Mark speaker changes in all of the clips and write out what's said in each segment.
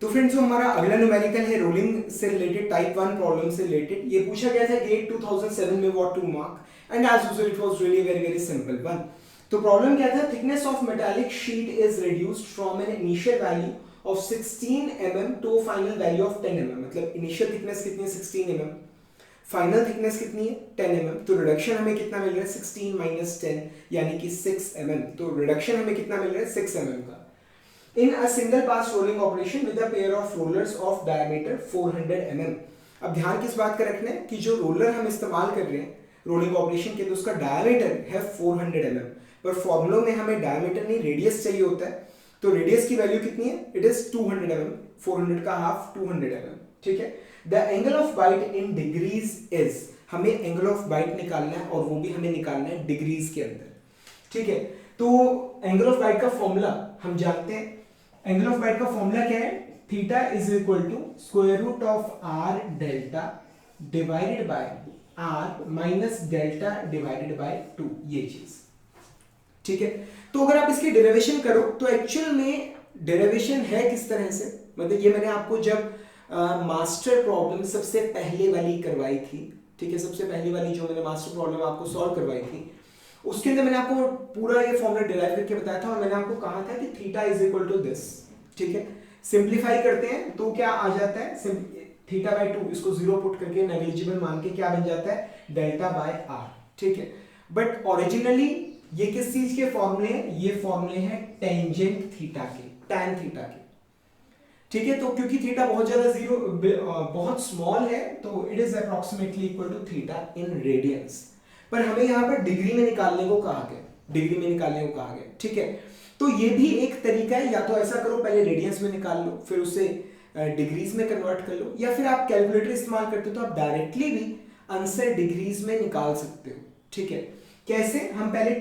Speaker 1: तो फ्रेंड्स जो हमारा अगला न्यूमेरिकल है रोलिंग से रिलेटेड, टाइप 1 प्रॉब्लम से रिलेटेड। ये पूछा गया था गेट 2007 में what two mark and as usual it was really very very simple one. तो प्रॉब्लम क्या था, thickness of metallic sheet is reduced from an initial value of 16 mm to final value of 10 mm। मतलब initial thickness कितनी है 16 mm, final thickness कितनी है 10 mm। तो reduction हमें कितना मिल रहा है 16 माइनस 10 यानी कि 6 mm। तो रिडक्शन हमें कितना मिल रहा है 6 mm का in a single pass rolling operation with a pair of rollers of diameter 400 mm। अब ध्यान किस बात का रखना है कि जो रोलर हम इस्तेमाल कर रहे हैं रोलिंग ऑपरेशन के, तो उसका डायमीटर है 400 mm, पर फॉर्मूलों में हमें डायमीटर नहीं रेडियस चाहिए होता है। तो रेडियस की वैल्यू कितनी है, इट इज 200 mm, 400 का हाफ 200 mm, ठीक है। The angle of bite in degrees is, हमें एंगल ऑफ बाइट निकालना है और वो भी हमें निकालना है डिग्रीज के अंदर, ठीक है। तो एंगल ऑफ बाइट का फॉर्मूला हम जानते हैं। एंगल ऑफ बाइट का फॉर्मूला क्या है, theta is equal to square root of R delta divided by R minus delta divided by 2, ये चीज, ठीक है। तो अगर आप इसकी डेरिवेशन करो तो एक्चुअल में डेरिवेशन है किस तरह से, मतलब ये मैंने आपको जब मास्टर प्रॉब्लम सबसे पहले वाली करवाई थी, ठीक है, सबसे पहली वाली जो मैंने मास्टर प्रॉब्लम आपको सॉल्व करवाई थी, उसके अंदर मैंने आपको पूरा ये फॉर्मूला डिराइव करके बताया था और मैंने आपको कहा था कि theta is equal to this, ठीक है। सिंप्लीफाई करते हैं तो क्या आ जाता है, थीटा बाय 2, इसको 0 पुट करके नेग्लिजिबल मान के क्या बन जाता है डेल्टा बाय आर, ठीक है। बट ओरिजिनली ये किस चीज के फॉर्मूले हैं, ये फॉर्मूले हैं टेंजेंट थीटा के, टैन थीटा के, ठीक है। तो क्योंकि थीटा बहुत ज्यादा बहुत स्मॉल है तो it is approximately equal to theta in radians, पर हमें यहाँ पर डिग्री में निकालने को कहा गया, डिग्री में निकालने को कहा गया, ठीक है। तो ये भी एक तरीका है, या तो ऐसा करो पहले रेडियंस में निकाल लो फिर उसे डिग्रीज में कन्वर्ट कर लो, या फिर आप कैलकुलेटर इस्तेमाल करते हो तो आप डायरेक्टली भी आंसर डिग्रीज में निकाल सकते हो, ठीक है। कैसे, हम पहले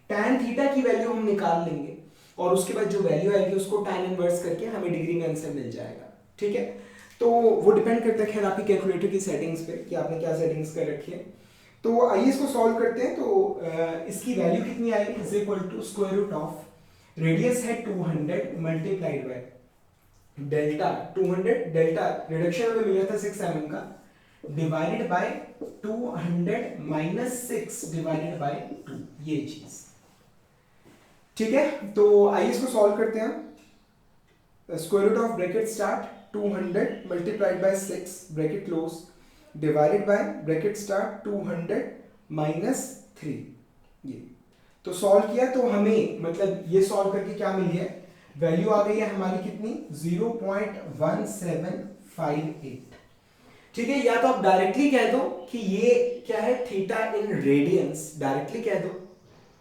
Speaker 1: tan थीटा की वैल्यू हम निकाल लेंगे और उसके बाद जो वैल्यू आएगी उसको tan इनवर्स करके हमें डिग्री में आंसर मिल जाएगा, ठीक है। तो वो डिपेंड करता है खैर आपकी कैलकुलेटर की सेटिंग्स पे कि आपने क्या सेटिंग्स कर रखी है। तो आइए इसको सॉल्व करते हैं। तो इसकी वैल्यू कितनी आएगी, is equal to square root of, radius है 200 multiplied by delta, 200 delta reduction हमें मिला था 6 mm का, divided by 200 minus 6 divided by 2, ये चीज, ठीक है। तो आइए इसको सॉल्व करते हैं। Square root of bracket start 200 multiplied by 6 bracket close divided by bracket start 200 minus 3, ये तो सॉल्व किया तो हमें मतलब ये सॉल्व करके क्या मिल गया, वैल्यू आ गई है हमारी कितनी 0.1758, ठीक है। या तो आप डायरेक्टली कह दो कि ये क्या है थीटा इन रेडियंस, डायरेक्टली कह दो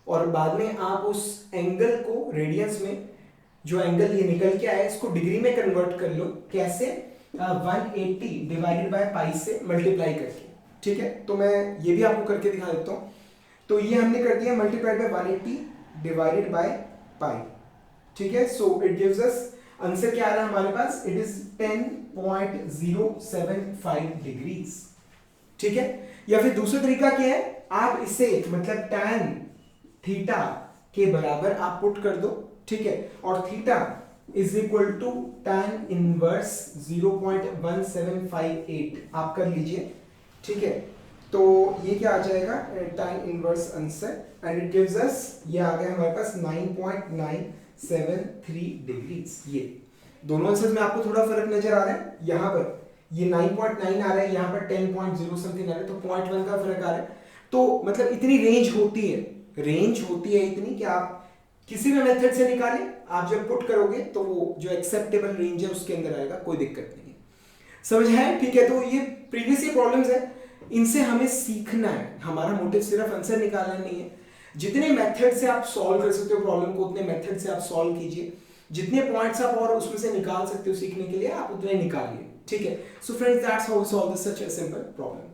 Speaker 1: और बाद में आप उस एंगल को रेडियंस में जो एंगल ये निकल के आया इसको डिग्री में कन्वर्ट कर लो, कैसे 180 डिवाइडेड बाय पाई से मल्टीप्लाई करके, ठीक है। तो मैं ये भी आपको करके दिखा देता हूं। तो ये हमने कर दिया multiplied by 180 divided by pi, ठीक है। So it gives us answer क्या आ रहा है हमारे पास, इट इज 10.075 डिग्रीज, ठीक है। या फिर दूसरा तरीका क्या है, आप इसे मतलब tan थीटा के बराबर आप पुट कर दो, ठीक है, और theta is equal to tan inverse 0.1758 आप कर लीजिए, ठीक है। तो ये क्या आ जाएगा tan inverse answer and it gives us, ये आ गया हमारे पास 9.973 डिग्रीज। ये दोनों आंसर्स में आपको थोड़ा फर्क नजर आ रहा है, यहाँ पर ये 9.9 आ रहा है, यहाँ पर 10.0 समथिंग आ रहा है, तो 0.1 का फर्क आ रहा है। तो मतलब इतनी रेंज होती है, इतनी कि आप किसी भी मेथड से निकालें, आप जब पुट करोगे तो वो जो एक्सेप्टेबल रेंज है उसके अंदर आएगा, कोई दिक्कत नहीं है, समझ है, ठीक है। तो ये प्रीवियस प्रॉब्लम्स है, इनसे हमें सीखना है, हमारा मोटिव सिर्फ आंसर निकालना नहीं है। जितने मेथड से आप सॉल्व कर सकते हो प्रॉब्लम को उतने मेथड से आप सॉल्व कीजिए, जितने पॉइंट्स आप और उसमें से निकाल सकते हो सीखने के लिए आप उतने निकालिए, ठीक है। So friends that's how we solve this such a simple problem.